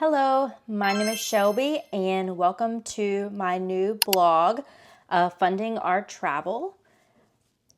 Hello, my name is Shelby and welcome to my new blog, Funding Our Travel.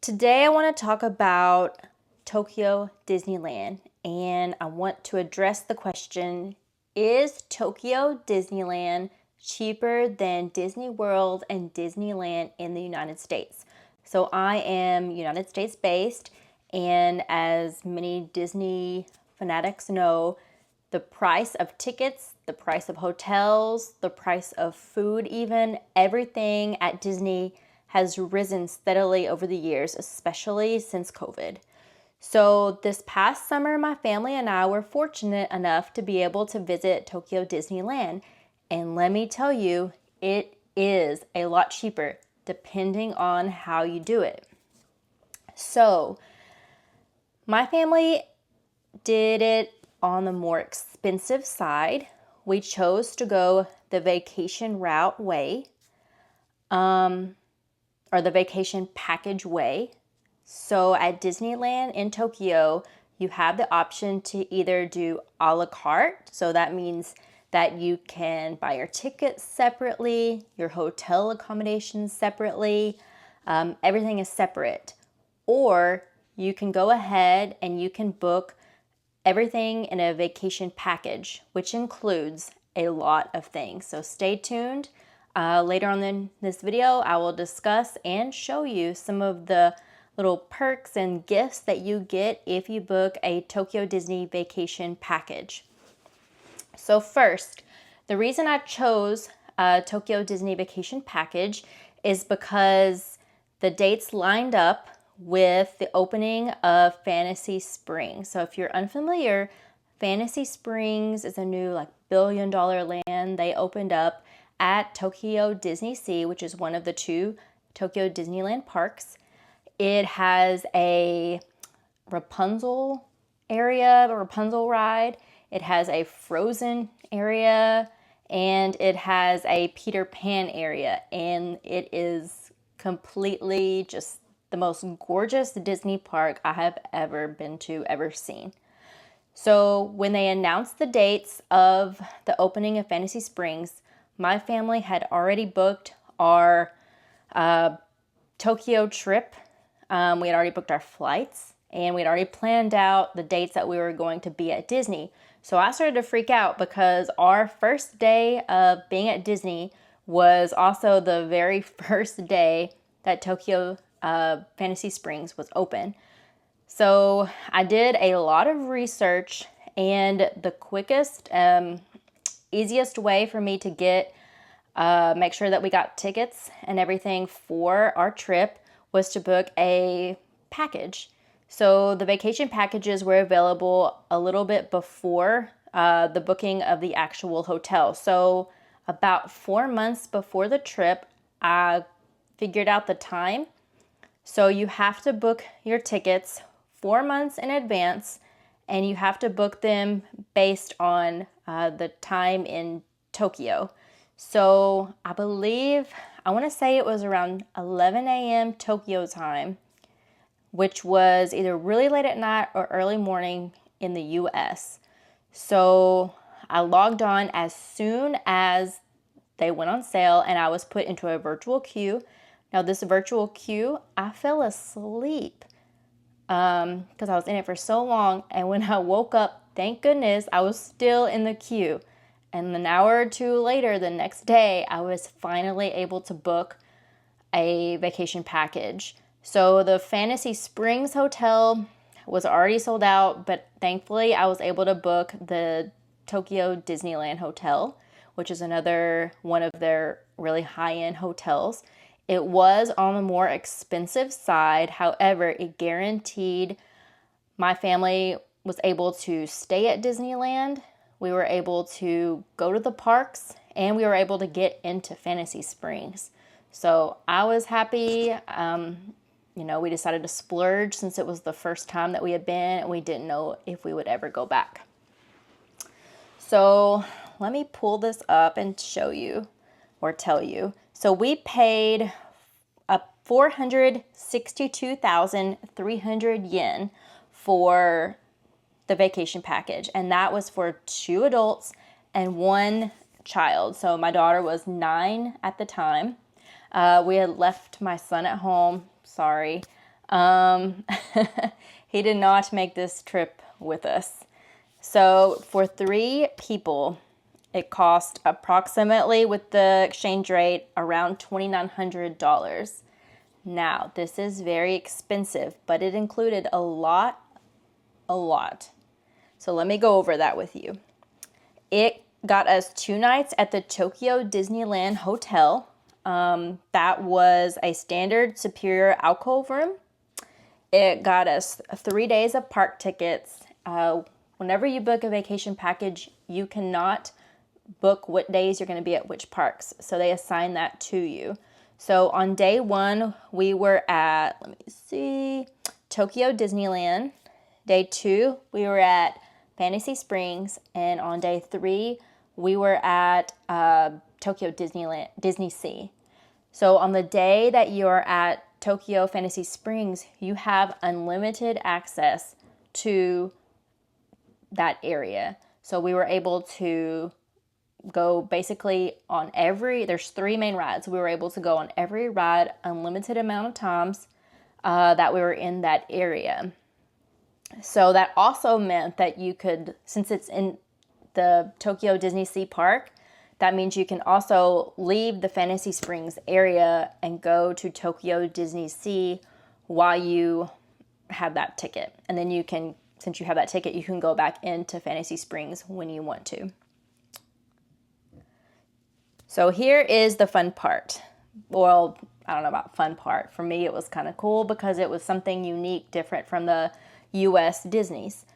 Today I want to talk about Tokyo Disneyland and I want to address the question, is Tokyo Disneyland cheaper than Disney World and Disneyland in the United States? So I am United States based, and as many Disney fanatics know, the price of tickets, the price of hotels, the price of food even, everything at Disney has risen steadily over the years, especially since COVID. So this past summer, my family and I were fortunate enough to be able to visit Tokyo Disneyland. And let me tell you, it is a lot cheaper depending on how you do it. So my family did it on the more expensive side. We chose to go the vacation route way, or the vacation package way. So at Disneyland in Tokyo, you have the option to either do a la carte. So that means that you can buy your tickets separately, your hotel accommodations separately, everything is separate. Or you can go ahead and you can book everything in a vacation package, which includes a lot of things. So stay tuned. Later on in this video, I will discuss and show you some of the little perks and gifts that you get if you book a Tokyo Disney vacation package. So first, the reason I chose a Tokyo Disney vacation package is because the dates lined up with the opening of Fantasy Springs. So if you're unfamiliar, Fantasy Springs is a new billion-dollar land they opened up at Tokyo Disney Sea, which is one of the two Tokyo Disneyland parks. It has a Rapunzel area, a Rapunzel ride. It has a Frozen area, and it has a Peter Pan area. And it is completely just the most gorgeous Disney park I have ever been to, ever seen. So when they announced the dates of the opening of Fantasy Springs, my family had already booked our Tokyo trip. We had already booked our flights and we had already planned out the dates that we were going to be at Disney. So I started to freak out because our first day of being at Disney was also the very first day that Tokyo Fantasy Springs was open. So I did a lot of research, and the quickest, easiest way for me to make sure that we got tickets and everything for our trip was to book a package. So the vacation packages were available a little bit before the booking of the actual hotel. So about 4 months before the trip, I figured out the time. So you have to book your tickets 4 months in advance, and you have to book them based on the time in Tokyo. So I want to say it was around 11 a.m. Tokyo time, which was either really late at night or early morning in the US. So I logged on as soon as they went on sale, and I was put into a virtual queue. Now this virtual queue, I fell asleep because I was in it for so long. And when I woke up, thank goodness, I was still in the queue. And an hour or two later, the next day, I was finally able to book a vacation package. So the Fantasy Springs Hotel was already sold out, but thankfully I was able to book the Tokyo Disneyland Hotel, which is another one of their really high-end hotels. It was on the more expensive side. However, it guaranteed my family was able to stay at Disneyland. We were able to go to the parks, and we were able to get into Fantasy Springs. So I was happy. We decided to splurge since it was the first time that we had been, and we didn't know if we would ever go back. So let me pull this up and show you or tell you. So we paid 462,300 yen for the vacation package, and that was for 2 adults and one child. So my daughter was 9 at the time. We had left my son at home. Sorry. He did not make this trip with us. So for 3 people, it cost approximately, with the exchange rate, around $2,900. Now, this is very expensive, but it included a lot. So let me go over that with you. It got us 2 nights at the Tokyo Disneyland Hotel. That was a standard superior alcove room. It got us 3 days of park tickets. Whenever you book a vacation package, you cannot book what days you're going to be at which parks. So they assign that to you. So on day 1, we were at, Tokyo Disneyland. Day 2, we were at Fantasy Springs. And on day 3, we were at Tokyo Disneyland, Disney Sea. So on the day that you're at Tokyo Fantasy Springs, you have unlimited access to that area. So we were able to go basically on there's 3 main rides. We were able to go on every ride unlimited amount of times that we were in that area. So that also meant that you could, since it's in the Tokyo Disney Sea Park, that means you can also leave the Fantasy Springs area and go to Tokyo Disney Sea while you have that ticket. And then you can, since you have that ticket, you can go back into Fantasy Springs when you want to. So here is the fun part. Well, I don't know about fun part. For me, it was kind of cool because it was something unique, different from the US Disneys.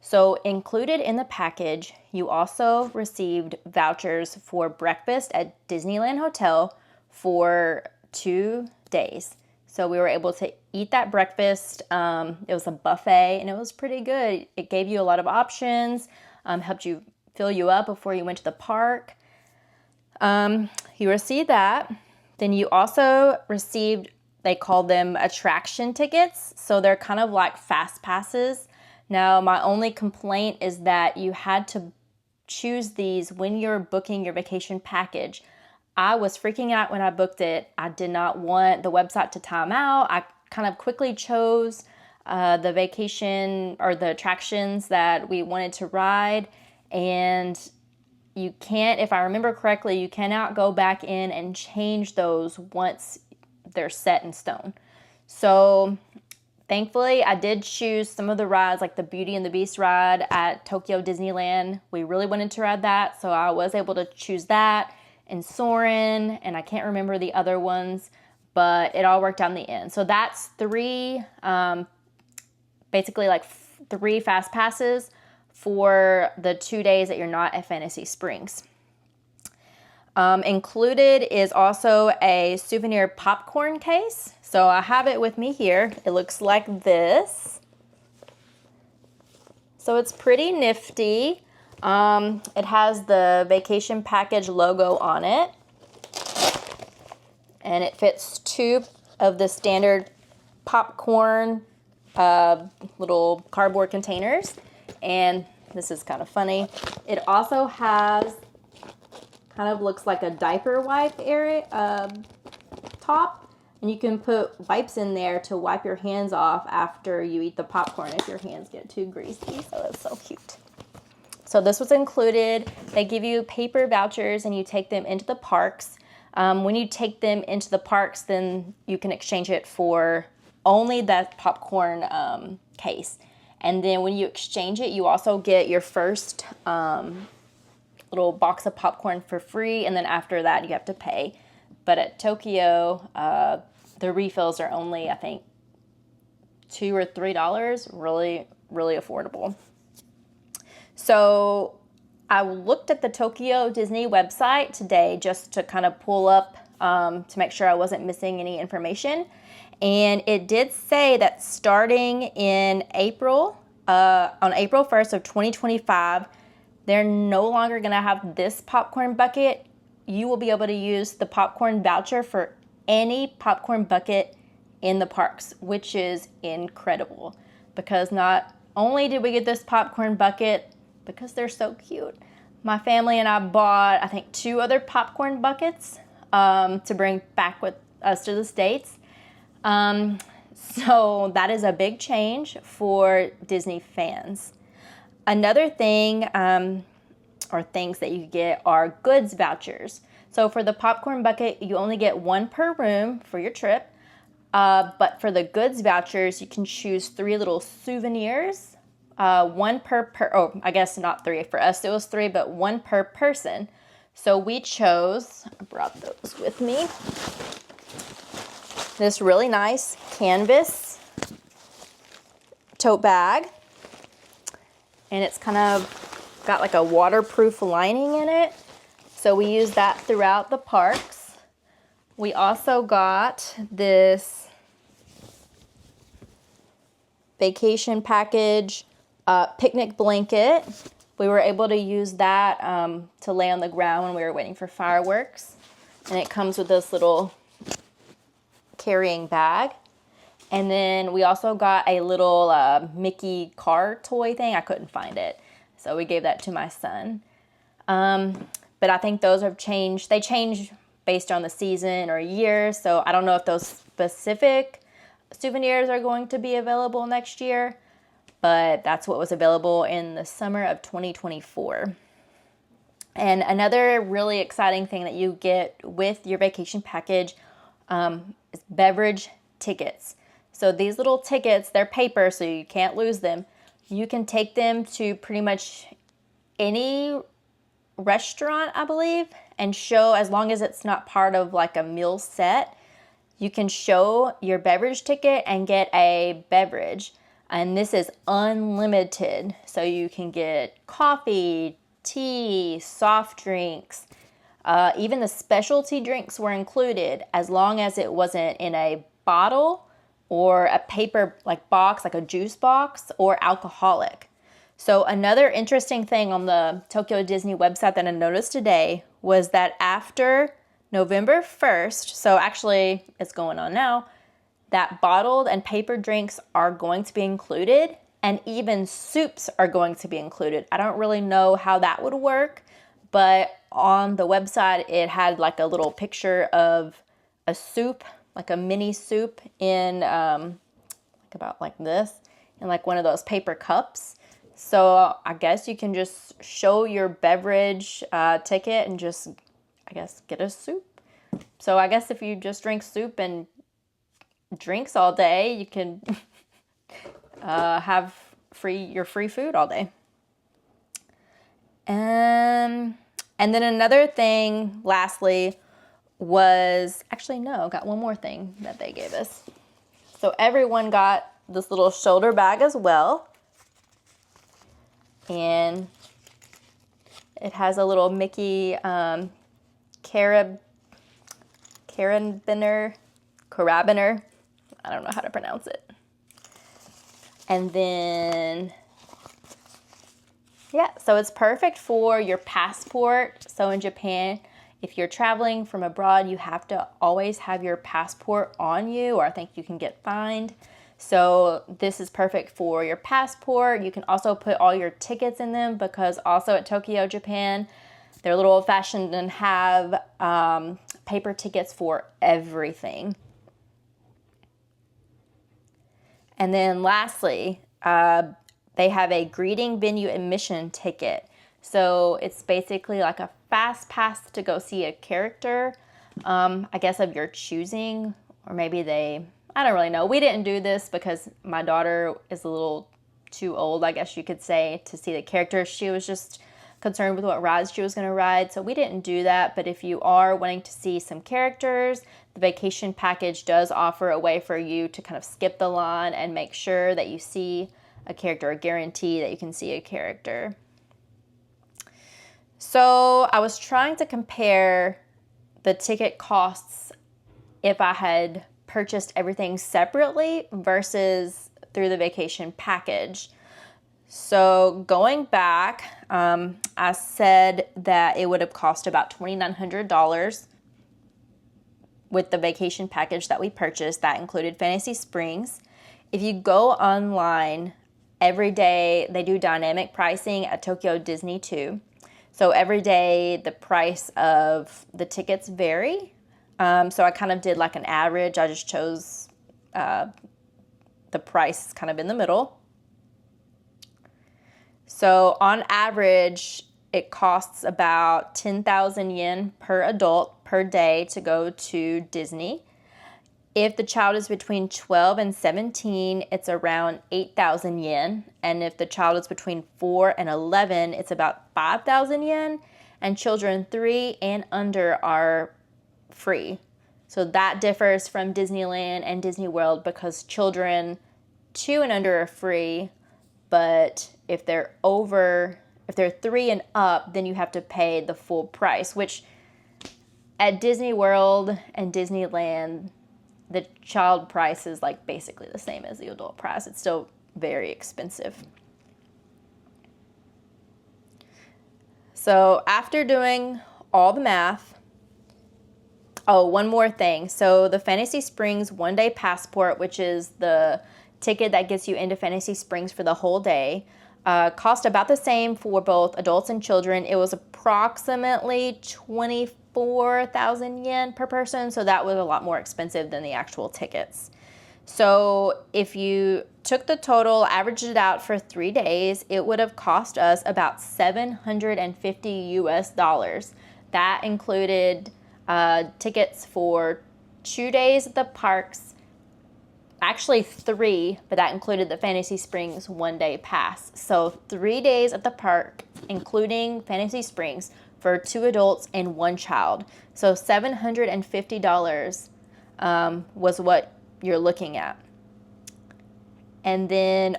So included in the package, you also received vouchers for breakfast at Disneyland Hotel for 2 days. So we were able to eat that breakfast. It was a buffet and it was pretty good. It gave you a lot of options, helped you fill you up before you went to the park. You received that. Then you also received, they call them attraction tickets. So they're kind of like fast passes. Now, my only complaint is that you had to choose these when you're booking your vacation package. I was freaking out when I booked it. I did not want the website to time out. I kind of quickly chose the vacation or the attractions that we wanted to ride. And you can't, if I remember correctly, you cannot go back in and change those once they're set in stone. So thankfully, I did choose some of the rides, like the Beauty and the Beast ride at Tokyo Disneyland. We really wanted to ride that, so I was able to choose that, and Soarin', and I can't remember the other ones, but it all worked out in the end. So that's 3, basically like 3 fast passes for the 2 days that you're not at Fantasy Springs. Included is also a souvenir popcorn case. So I have it with me here. It looks like this. So it's pretty nifty. It has the vacation package logo on it. And it fits 2 of the standard popcorn little cardboard containers. And this is kind of funny. It also has, kind of looks like a diaper wipe area top. And you can put wipes in there to wipe your hands off after you eat the popcorn if your hands get too greasy. So that's so cute. So this was included. They give you paper vouchers and you take them into the parks. When you take them into the parks, then you can exchange it for only that popcorn case. And then when you exchange it, you also get your first little box of popcorn for free. And then after that, you have to pay. But at Tokyo, the refills are only, I think, $2 or $3. Really, really affordable. So I looked at the Tokyo Disney website today just to kind of pull up to make sure I wasn't missing any information. And it did say that starting in April, on April 1st of 2025, they're no longer going to have this popcorn bucket. You will be able to use the popcorn voucher for any popcorn bucket in the parks, which is incredible. Because not only did we get this popcorn bucket, because they're so cute, my family and I bought, I think, 2 other popcorn buckets to bring back with us to the States. So that is a big change for Disney fans. Another thing, or things that you get, are goods vouchers. So for the popcorn bucket, you only get 1 per room for your trip. But for the goods vouchers, you can choose 3 little souvenirs. 1 per, oh, I guess not 3 for us. It was 3, but 1 per person. So we chose, I brought those with me, this really nice canvas tote bag. And it's kind of got like a waterproof lining in it. So we use that throughout the parks. We also got this vacation package picnic blanket. We were able to use that to lay on the ground when we were waiting for fireworks. And it comes with this little carrying bag. And then we also got a little Mickey car toy thing. I couldn't find it, so we gave that to my son. But I think those have changed. They change based on the season or year, so I don't know if those specific souvenirs are going to be available next year, but that's what was available in the summer of 2024. And another really exciting thing that you get with your vacation package is beverage tickets. So these little tickets, they're paper, so you can't lose them. You can take them to pretty much any restaurant, I believe, and show, as long as it's not part of like a meal set, you can show your beverage ticket and get a beverage. And this is unlimited. So you can get coffee, tea, soft drinks, even the specialty drinks were included, as long as it wasn't in a bottle or a paper like box, like a juice box, or alcoholic. So another interesting thing on the Tokyo Disney website that I noticed today was that after November 1st, so actually it's going on now, that bottled and paper drinks are going to be included, and even soups are going to be included. I don't really know how that would work, but on the website it had like a little picture of a soup, like a mini soup in like about like this, in like one of those paper cups. So I guess you can just show your beverage ticket and just, I guess, get a soup. So I guess if you just drink soup and drinks all day, you can have your free food all day. And then another thing, lastly, was, actually no, got one more thing that they gave us. So everyone got this little shoulder bag as well. And it has a little Mickey carabiner. I don't know how to pronounce it. And then, yeah, so it's perfect for your passport. So in Japan, if you're traveling from abroad, you have to always have your passport on you, or I think you can get fined. So this is perfect for your passport. You can also put all your tickets in them, because also at Tokyo, Japan, they're a little old-fashioned and have paper tickets for everything. And then lastly, they have a greeting venue admission ticket. So it's basically like a fast pass to go see a character, I guess of your choosing, or maybe I don't really know. We didn't do this because my daughter is a little too old, I guess you could say, to see the character. She was just concerned with what rides she was going to ride, so we didn't do that. But if you are wanting to see some characters, the vacation package does offer a way for you to kind of skip the line and make sure that you see a character, or guarantee that you can see a character. So I was trying to compare the ticket costs if I had purchased everything separately versus through the vacation package. So going back, I said that it would have cost about $2,900 with the vacation package that we purchased. That included Fantasy Springs. If you go online, every day they do dynamic pricing at Tokyo Disney too. So every day the price of the tickets vary. So I kind of did like an average. I just chose the price kind of in the middle. So on average, it costs about 10,000 yen per adult per day to go to Disney. If the child is between 12 and 17, it's around 8,000 yen. And if the child is between 4 and 11, it's about 5,000 yen. And children 3 and under are free. So that differs from Disneyland and Disney World because children 2 and under are free. But if they're 3 and up, then you have to pay the full price, which at Disney World and Disneyland, the child price is like basically the same as the adult price. It's still very expensive. So after doing all the math, oh, one more thing. So the Fantasy Springs one-day passport, which is the ticket that gets you into Fantasy Springs for the whole day, cost about the same for both adults and children. It was approximately 24,000 yen per person, so that was a lot more expensive than the actual tickets. So if you took the total, averaged it out for 3 days, it would have cost us about $750. That included tickets for 2 days at the parks, actually 3, but that included the Fantasy Springs one-day pass. So 3 days at the park, including Fantasy Springs, for 2 adults and 1 child. So $750 was what you're looking at. And then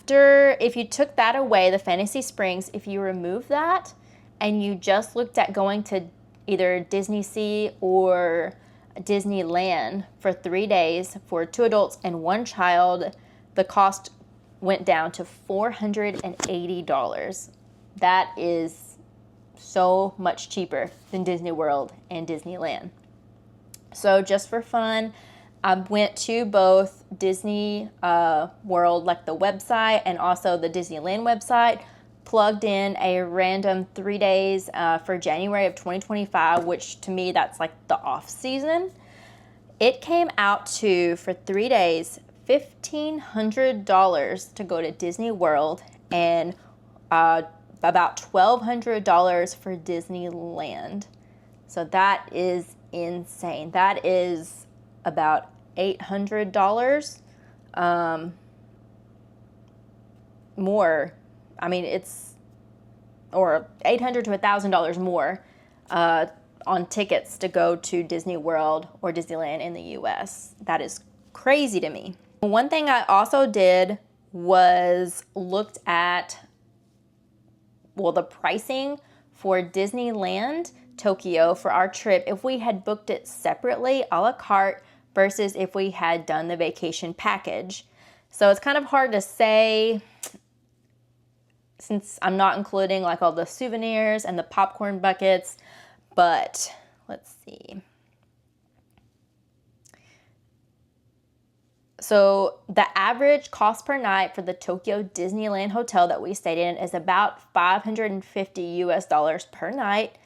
if you took that away, the Fantasy Springs, if you remove that and you just looked at going to either Disney Sea or Disneyland for 3 days for 2 adults and 1 child, the cost went down to $480. That is so much cheaper than Disney World and Disneyland. So just for fun, I went to both Disney World, like the website, and also the Disneyland website, plugged in a random 3 days for January of 2025, which to me, that's like the off season. It came out to, for 3 days, $1,500 to go to Disney World and about $1,200 for Disneyland. So that is insane. That is about $800 more. I mean, or $800 to $1,000 more on tickets to go to Disney World or Disneyland in the US. That is crazy to me. One thing I also did was looked at, the pricing for Disneyland Tokyo for our trip if we had booked it separately a la carte versus if we had done the vacation package. So it's kind of hard to say since I'm not including like all the souvenirs and the popcorn buckets, but let's see. So the average cost per night for the Tokyo Disneyland hotel that we stayed in is about $550 per night.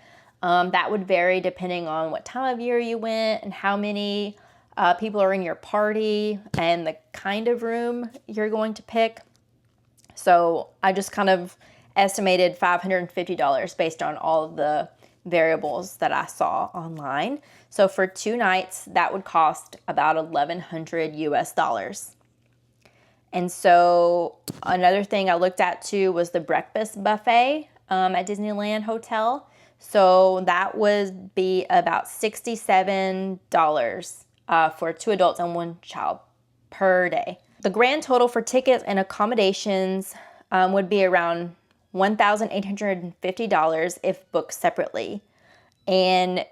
That would vary depending on what time of year you went and how many people are in your party and the kind of room you're going to pick. So I just kind of estimated $550 based on all of the variables that I saw online. So for 2 nights, that would cost about $1,100. And so another thing I looked at too was the breakfast buffet at Disneyland Hotel. So that would be about $67 for 2 adults and 1 child per day. The grand total for tickets and accommodations would be around $1,850 if booked separately. And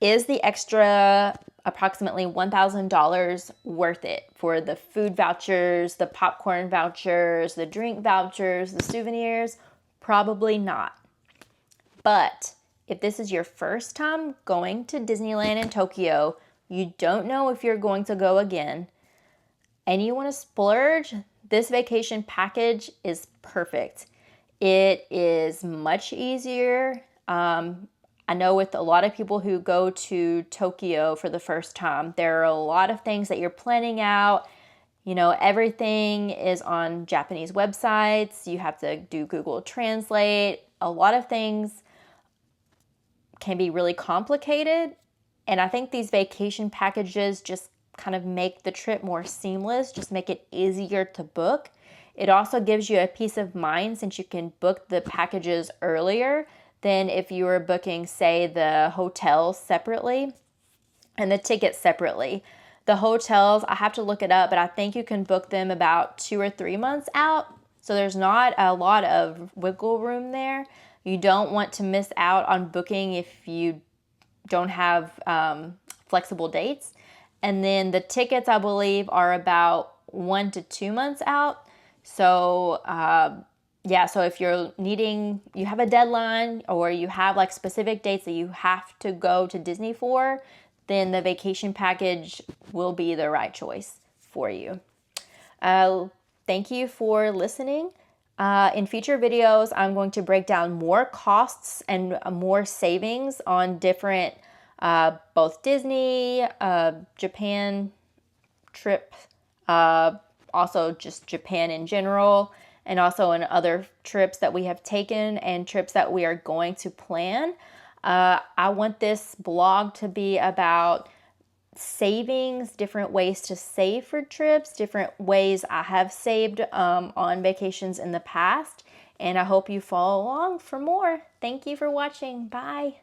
is the extra approximately $1,000 worth it for the food vouchers, the popcorn vouchers, the drink vouchers, the souvenirs? Probably not. But if this is your first time going to Disneyland in Tokyo, you don't know if you're going to go again, and you want to splurge, this vacation package is perfect. It is much easier. I know with a lot of people who go to Tokyo for the first time, there are a lot of things that you're planning out. You know, everything is on Japanese websites. You have to do Google Translate. A lot of things can be really complicated. And I think these vacation packages just kind of make the trip more seamless, just make it easier to book. It also gives you a peace of mind since you can book the packages earlier than if you were booking, say, the hotels separately and the tickets separately. The hotels, I have to look it up, but I think you can book them about 2 or 3 months out. So there's not a lot of wiggle room there. You don't want to miss out on booking if you don't have flexible dates. And then the tickets, I believe, are about 1 to 2 months out. So yeah, so if you're needing, you have a deadline or you have like specific dates that you have to go to Disney for, then the vacation package will be the right choice for you. Thank you for listening. In future videos, I'm going to break down more costs and more savings on different, both Disney, Japan trip, also just Japan in general, and also in other trips that we have taken and trips that we are going to plan. I want this blog to be about savings, different ways to save for trips, different ways I have saved on vacations in the past, and I hope you follow along for more. Thank you for watching. Bye.